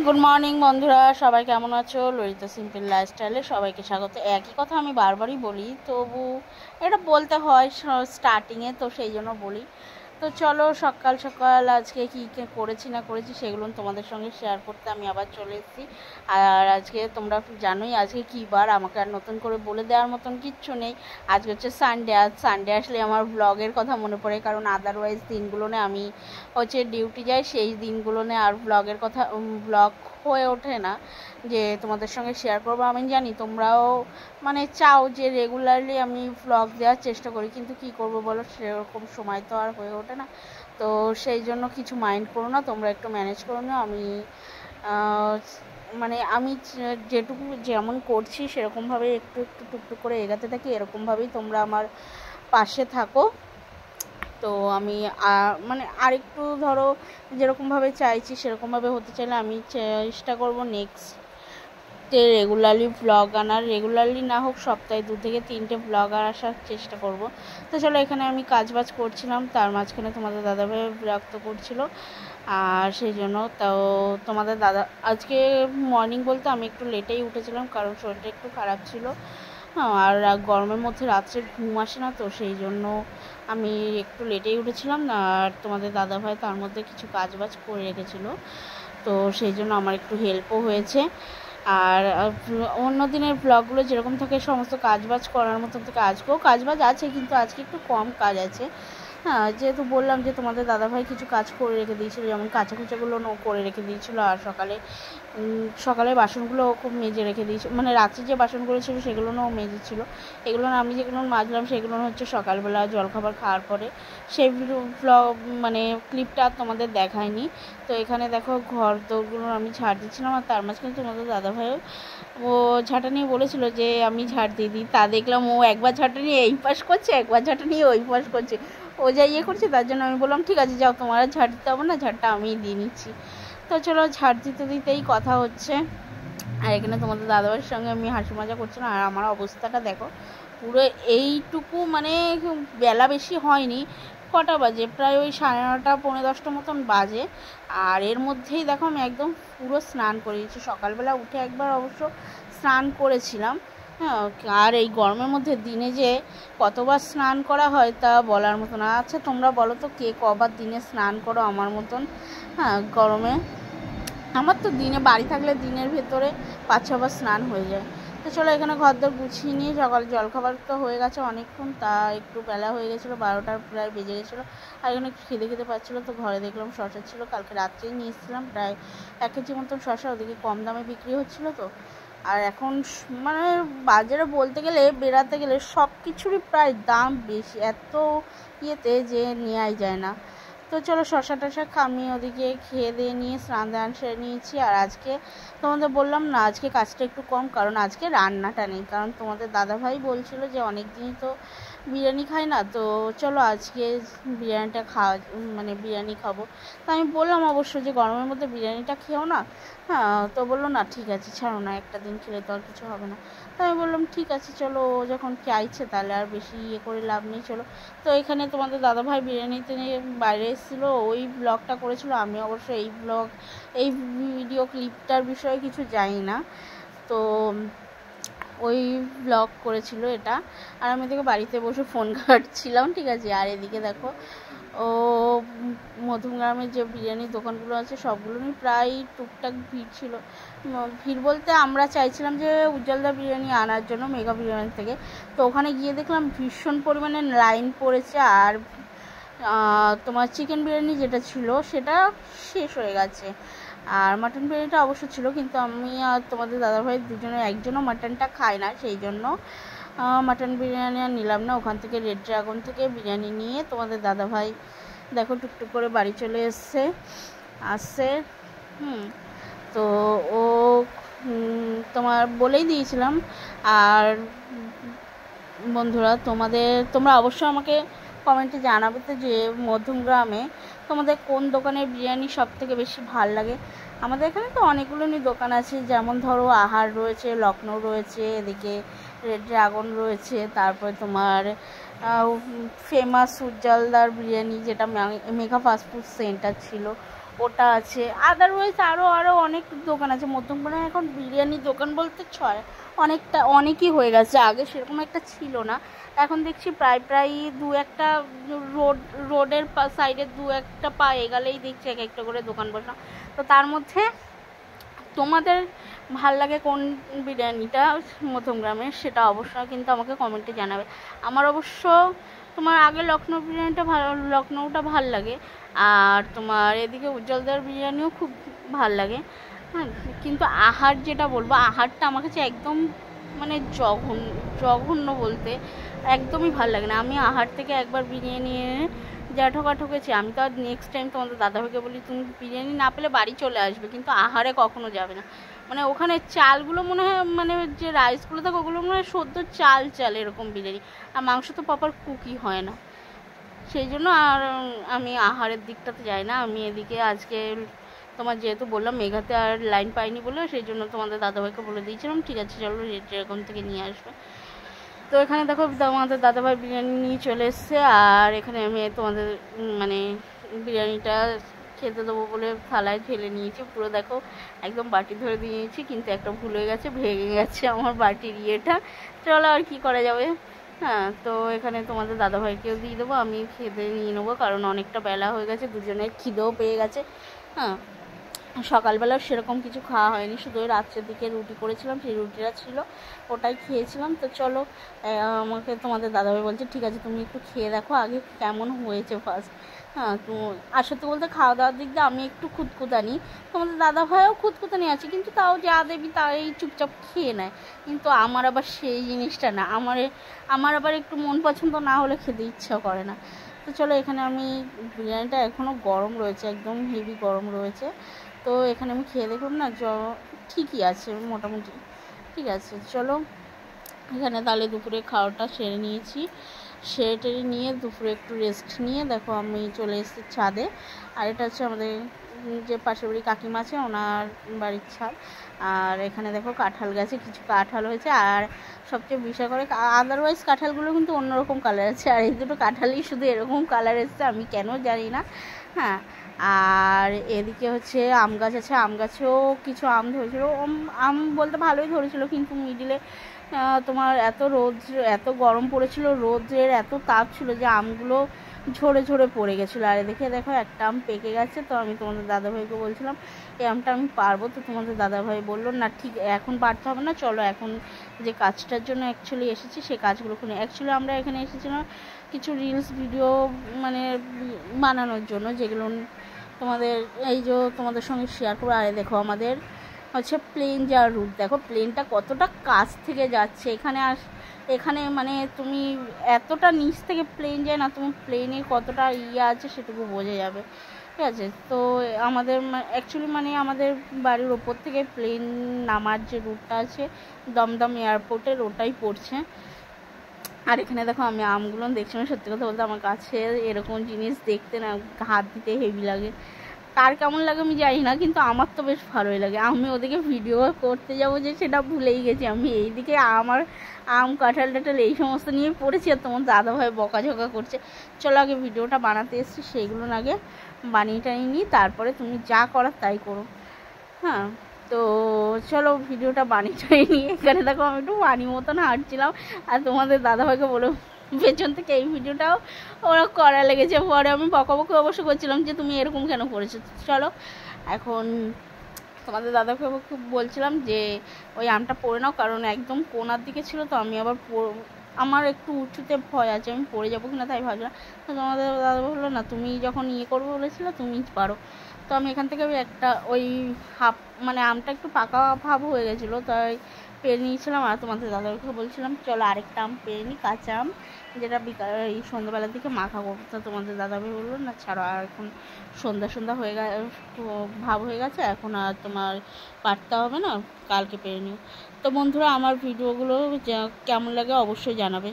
Good morning বন্ধুরা, সবাই কেমন আছো? ললিতা সিম্পল লাইফস্টাইলে সবাইকে স্বাগত। একই কথা আমি বারবারই বলি, তবু এটা বলতে হয় স্টার্টিংয়ে, তো সেই জন্য বলি। তো চলো, সকাল সকাল আজকে কী করেছি না করেছি সেগুলো তোমাদের সঙ্গে শেয়ার করতে আমি আবার চলে এসেছি। আর আজকে তোমরা জানোই আজকে কী বার, আমাকে আর নতুন করে বলে দেওয়ার মতন কিচ্ছু নেই। আজকে হচ্ছে সানডে। আজ সানডে আসলে আমার ব্লগের কথা মনে পড়ে, কারণ আদারওয়াইজ দিনগুলোনে আমি হচ্ছে ডিউটি যাই, সেই দিনগুলোনে আর ব্লগের কথা ব্লগ হয়ে ওঠে না যে তোমাদের সঙ্গে শেয়ার করবো। আমি জানি তোমরাও মানে চাও যে রেগুলারলি আমি ব্লগ দেওয়ার চেষ্টা করি, কিন্তু কি করব বলো, সেরকম সময় তো আর হয়ে ওঠে না। তো সেই জন্য কিছু মাইন্ড করো না, তোমরা একটু ম্যানেজ করো না। আমি মানে আমি যেটুকু যেমন করছি সেরকমভাবে একটু একটু টুকটুক করে এগাতে থাকি, এরকমভাবেই তোমরা আমার পাশে থাকো। তো আমি মানে আরেকটু ধরো যেরকমভাবে চাইছি সেরকমভাবে হতে চাইলে আমি চেষ্টা করব নেক্সটে রেগুলারলি ব্লগ আনার। রেগুলারলি না হোক, সপ্তাহে 2 থেকে 3টে ব্লগ আসার চেষ্টা করব। তো চলো, এখানে আমি কাজবাজ করছিলাম, তার মাঝখানে তোমাদের দাদাভাই বিরক্ত করছিল, আর সেই জন্য তাও তোমাদের দাদা আজকে মর্নিং বলতে আমি একটু লেটেই উঠেছিলাম, কারণ শরীরটা একটু খারাপ ছিল। আর গরমের মধ্যে রাত্রে ঘুম আসে না, তো সেই জন্য আমি একটু লেটেই উঠেছিলাম। আর তোমাদের দাদাভাই তার মধ্যে কিছু কাজবাজ করে রেখেছিলো, তো সেই জন্য আমার একটু হেল্পও হয়েছে। আর অন্য দিনের ব্লগগুলো যেরকম থাকে সমস্ত কাজবাজ করার মতন থেকে আজকেও কাজবাজ আছে, কিন্তু আজকে একটু কম কাজ আছে। হ্যাঁ, যেহেতু বললাম যে তোমাদের দাদাভাই কিছু কাজ করে রেখে দিয়েছিলো, যেমন কাঁচা কুচাগুলো করে রেখে দিয়েছিলো, আর সকালে বাসনগুলো খুব মেজে রেখে দিয়েছিল, মানে রাত্রে যে বাসনগুলো ছিল সেগুলো ও মেজেছিলো। এগুলো আমি যেগুলো মাজলাম সেগুলো হচ্ছে সকালবেলা জলখাবার খাওয়ার পরে। সেই ব্লগ মানে ক্লিপটা তোমাদের দেখায়নি। তো এখানে দেখো ঘর দৌড়গুলো আমি ঝাড় দিচ্ছিলাম, আর তার মাঝখানে তোমাদের দাদাভাইও ও ঝাঁটা নিয়ে বলেছিল যে আমি ঝাড় দিয়ে দিই। তা দেখলাম ও একবার ঝাঁটা নিয়ে এই পাশ করছে, একবার ঝাঁটা নিয়ে ওই পাশ করছে। ও যা ইয়ে করছে, তার জন্য আমি বললাম ঠিক আছে যাও, তোমার আর ঝাড় দিতে হবে না, ঝাড়টা আমিই দিয়ে নিচ্ছি। তো চলো, ঝাড় দিতে দিতেই কথা হচ্ছে। আর এখানে তোমাদের দাদাভাইয়ের সঙ্গে আমি হাসি মজা করছিলাম। আর আমার অবস্থাটা দেখো, পুরো এইটুকু মানে বেলা বেশি হয়নি, কটা বাজে প্রায় ওই 9:30 পৌনে 10টা মতন বাজে। আর এর মধ্যেই দেখো আমি একদম পুরো স্নান করে দিয়েছি। সকালবেলা উঠে একবার অবশ্য স্নান করেছিলাম। হ্যাঁ, আর এই গরমের মধ্যে দিনে যে কতবার স্নান করা হয় তা বলার মতো না। আচ্ছা তোমরা বলো তো, কে কবার দিনে স্নান করো আমার মতন? হ্যাঁ, গরমে আমার তো দিনে বাড়ি থাকলে দিনের ভেতরে 5-6 বার স্নান হয়ে যায়। তো চলো, এখানে ঘরদোর গুছিয়ে নিয়ে সকাল জলখাবার তো হয়ে গেছে অনেকক্ষণ, তা একটু বেলা হয়ে গেছিলো, 12টার প্রায় বেজে গেছিলো। আর এখানে খেতে পাচ্ছিলো, তো ঘরে দেখলাম শসা ছিল, কালকে রাত্রেই নিয়ে এসেছিলাম প্রায় 1 কেজি মতন শসা, ওদিকে কম দামে বিক্রি হচ্ছিলো তো। আর এখন মানে বাজারে বলতে গেলে বেরাতে গেলে সব কিছুরই প্রায় দাম বেশি, এত ইয়েতে যে নেওয়াই যায় না। তো চলো, শসা টসা আমি ওদিকে খেয়ে দিয়ে নিয়ে স্নান দান সেরে নিয়েছি। আর আজকে তোমাদের বললাম না, আজকে কাজটা একটু কম, কারণ আজকে রান্নাটা নেই, কারণ তোমাদের দাদাভাই বলছিল যে অনেক দিনই তো বিরিয়ানি খাই না, তো চলো আজকে বিরিয়ানিটা মানে বিরিয়ানি খাবো। তো আমি বললাম অবশ্য যে গরমের মধ্যে বিরিয়ানিটা খেও না। হ্যাঁ, তো বললো না ঠিক আছে ছাড়ো না, একটা দিন খেলে তো আর কিছু হবে না। তো আমি বললাম ঠিক আছে চলো, ও যখন চাইছে তাহলে আর বেশি ইয়ে করে লাভ নেই, চলো। তো এখানে তোমাদের দাদাভাই বিরিয়ানিতে নিয়ে বাইরে এসেছিলো, ওই ব্লগটা করেছিল। আমি অবশ্য এই ভিডিও ক্লিপটার বিষয়ে কিছু জানি না, তো ওই ব্লগ করেছিল এটা। আর আমি এদিকে বাড়িতে বসে ফোন ঘাঁটছিলাম, ঠিক আছে। আর এদিকে দেখো, ও মধ্যমগ্রামের যে বিরিয়ানির দোকানগুলো আছে সবগুলোই প্রায় টুকটাক ভিড় ছিল। ভিড় বলতে আমরা চাইছিলাম যে উজ্জ্বলদা বিরিয়ানি আনার জন্য মেগা বিরিয়ানি থেকে, তো ওখানে গিয়ে দেখলাম ভীষণ পরিমাণে লাইন পড়েছে। আর তোমার চিকেন বিরিয়ানি যেটা ছিল সেটা শেষ হয়ে গেছে, আর মাটন বিরিয়ানিটা অবশ্য ছিল, কিন্তু আমি আর তোমাদের দাদাভাই দুজনে একজনও মাটনটা খায় না, সেই জন্য মাটন বিরিয়ানি আর নিলাম না। ওখান থেকে রেড ড্রাগন থেকে বিরিয়ানি নিয়ে তোমাদের দাদাভাই দেখো টুকটুক করে বাড়ি চলে আসছে। তো ও তোমার বলেই দিয়েছিলাম। আর বন্ধুরা, তোমরা অবশ্যই আমাকে কমেন্টে জানাবে তো যে মধ্যমগ্রামে তোমাদের কোন দোকানের বিরিয়ানি সব থেকে বেশি ভাল লাগে। আমাদের এখানে তো অনেকগুলোই দোকান আছে, যেমন ধরো আহার রয়েছে, লখনৌ রয়েছে, এদিকে রেড ড্রাগন রয়েছে, তারপরে তোমার ফেমাস উজ্জ্বলদার বিরিয়ানি যেটা মেগা ফাস্টফুড সেন্টার ছিল, ওটা আছে। আদারওয়াইজ আরও অনেক দোকান আছে মধ্যমগ্রামে। এখন বিরিয়ানির দোকান বলতে অনেকই হয়ে গেছে, আগে সেরকম একটা ছিল না। এখন দেখছি প্রায় দু একটা রোডের সাইডে দু একটা পা এগালেই দেখছি এক একটা করে দোকান বসা। তো তার মধ্যে তোমাদের ভাল লাগে কোন বিরিয়ানিটা মধ্যমগ্রামের, সেটা অবশ্যই কিন্তু আমাকে কমেন্টে জানাবে। আমার অবশ্য তোমার আগে লখনৌ বিরিয়ানিটা লখনৌটা ভাল লাগে, আর তোমার এদিকে উজ্জ্বলদার বিরিয়ানিও খুব ভাল লাগে। হ্যাঁ, কিন্তু আহার যেটা বলবো, আহারটা আমার কাছে একদম মানে জঘন্য বলতে একদমই ভাল লাগে না। আমি আহার থেকে একবার বিরিয়ানি এনে যা ঠকেছি, আমি তো আর নেক্সট টাইম তোমাদের দাদাভাইকে বলি তুমি বিরিয়ানি না পেলে বাড়ি চলে আসবে, কিন্তু আহারে কখনো যাবে না। মানে ওখানে চালগুলো মনে হয়, মানে যে রাইসগুলো থাকে ওগুলো মনে হয় সদ্য চাল এরকম বিরিয়ানি, আর মাংস তো প্রপার কুকই হয় না। সেই জন্য আর আমি আহারের দিকটাতে যাই না। আমি এদিকে আজকে তোমার যেহেতু বললাম মেঘাতে আর লাইন পাইনি বলে, সেই জন্য তোমাদের দাদাভাইকে বলে দিয়েছিলাম ঠিক আছে চলো এরকম থেকে নিয়ে আসবে। তো এখানে দেখো তোমাদের দাদাভাই বিরিয়ানি নিয়ে চলে এসছে, আর এখানে আমি তোমাদের মানে বিরিয়ানিটা খেতে দেবো বলে থালায় ঢেলে নিয়েছি পুরো। দেখো একদম বাটি ধরে দিয়েছি, কিন্তু একটা ভুল হয়ে গেছে, ভেঙে গেছে আমার বাটির ইয়েটা। চলো আর কি করা যাবে। হ্যাঁ, তো এখানে তোমাদের দাদাভাইকেও দিয়ে দেবো, আমি খেতে নিয়ে নেবো, কারণ অনেকটা বেলা হয়ে গেছে, দুজনের খিদেও পেয়ে গেছে। হ্যাঁ, সকালবেলাও সেরকম কিছু খাওয়া হয়নি, শুধু ওই রাত্রের দিকে রুটি করেছিলাম, সেই রুটিটা ছিল ওটাই খেয়েছিলাম। তো চলো আমাকে তোমাদের দাদাভাই বলছে ঠিক আছে তুমি একটু খেয়ে দেখো আগে কেমন হয়েছে ফার্স্ট। হ্যাঁ, তো আর সত্যি বলতে খাওয়া দাওয়ার দিক দিয়ে আমি একটু খুঁতখুঁতানি, তোমাদের দাদাভাইও খুঁতখুঁতানি আছে, কিন্তু তাও যা দেবী তাই চুপচাপ খেয়ে নেয়। কিন্তু আমার আবার সেই জিনিসটা না, আমার আবার একটু মন পছন্দ না হলে খেতে ইচ্ছা করে না। তো চলো এখানে আমি বিরিয়ানিটা এখনও গরম রয়েছে, একদম হেভি গরম রয়েছে। তো এখানে আমি খেয়ে দেখলাম না, ঠিকই আছে, মোটামুটি ঠিক আছে। চলো এখানে তাহলে দুপুরে খাওয়াটা সেরে নিয়েছি, সেরে নিয়ে দুপুরে একটু রেস্ট নিয়ে দেখো আমি চলে এসেছি ছাদে। আর এটা হচ্ছে আমাদের যে পাশের বাড়ি কাকিমা আছে ওনার বাড়ির ছাদ। আর এখানে দেখো কাঁঠাল গাছে কিছু কাঁঠাল হয়েছে, আর সবচেয়ে বিষয় করে আদারওয়াইজ কাঁঠালগুলো কিন্তু অন্যরকম কালার আছে, আর এই দুটো কাঁঠালই শুধু এরকম কালার এসছে, আমি কেন জানি না। হ্যাঁ, আর এদিকে হচ্ছে আম গাছ আছে, আম গাছেও কিছু আম ধরেছিল, আম বলতে ভালোই ধরেছিল, কিন্তু মিডিলে তোমার এত গরম পড়েছিল, রোদের এত তাপ ছিল যে আমগুলো ঝরে পড়ে গেছিলো। আর এদিকে দেখো একটা আম পেকে গেছে। তো আমি তোমাদের দাদাভাইকে বলছিলাম এই আমটা আমি পারবো, তো তোমাদের দাদাভাই বললো না ঠিক এখন পারতে হবে না, চলো এখন যে কাজটার জন্য অ্যাকচুয়ালি এসেছি সেই কাজগুলো করে। অ্যাকচুয়ালি আমরা এখানে এসেছিলাম কিছু রিলস ভিডিও মানে বানানোর জন্য, যেগুলো তোমাদের সঙ্গে শেয়ার করবো। আর দেখো আমাদের হচ্ছে প্লেন যাওয়ার রুট, দেখো প্লেনটা কতটা কাছ থেকে যাচ্ছে। এখানে মানে তুমি এতটা নিচ থেকে প্লেন যায় না, তুমি প্লেনে কতটা আছে সেটুকু বোঝা যাবে, ঠিক আছে। তো আমাদের অ্যাকচুয়ালি মানে আমাদের বাড়ির ওপর থেকে প্লেন নামার যে রুটটা আছে দমদম এয়ারপোর্টের, ওটাই পড়ছে। আর এখানে দেখো আমি আমগুলো দেখছিলাম, সত্যি কথা বলতে আমার কাছে এরকম জিনিস দেখতে না হাত দিতে হেভি লাগে। কার কেমন লাগে আমি জানি না, কিন্তু আমার তো বেশ ভালোই লাগে। আমি ওদিকে ভিডিও করতে যাবো যে সেটা ভুলেই গেছি, আমি এইদিকে আমার আম কাঁঠাল টাঠাল এই সমস্ত নিয়ে পড়েছি, আর তোমার দাদাভাই বকাঝকা করছে। চলো আগে ভিডিওটা বানাতে এসেছি, সেইগুলো আগে বানিয়ে টানিয়ে নিই, তারপরে তুমি যা করার তাই করো। হ্যাঁ, তো চলো ভিডিওটা বানিয়ে টানিয়ে নিয়ে এখানে দেখো আমি একটু বানিয়ে মতন হাঁটছিলাম, আর তোমাদের দাদাভাইকে বলে পেছন থেকে এই ভিডিওটাও ওরা করা লেগেছে। পরে আমি বকাবকি অবশ্য করছিলাম যে তুমি এরকম কেন করেছো। চলো এখন তোমাদের দাদাকে খুব বলছিলাম যে ওই আমটা পড়ে নাও, কারণ একদম কোনার দিকে ছিল, তো আমি আবার আমার একটু উঁচুতে ভয় আছে, আমি পড়ে যাবো কিনা তাই ভাবছিলাম। তো তোমাদের দাদা বললো না তুমি যখন করবে বলেছিলো তুমি পারো। তো আমি এখান থেকে একটা ওই মানে আমটা একটু পাকা ভাব হয়ে গেছিলো, তাই পেরে নিয়েছিলাম। আর তোমাদের দাদাকে বলছিলাম চলো আরেকটা আম পেরে নিই, কাঁচা আম, যেটা এই সন্ধ্যাবেলার দিকে মাখা করবো। তো তোমাদের দাদাভাই বললো না ছাড়ো, আর এখন সন্ধ্যা হয়ে ভাব হয়ে গেছে, এখন আর তোমার পারতে হবে না, কালকে পেরে নিও। তো বন্ধুরা আমার ভিডিওগুলো কেমন লাগে অবশ্যই জানাবে।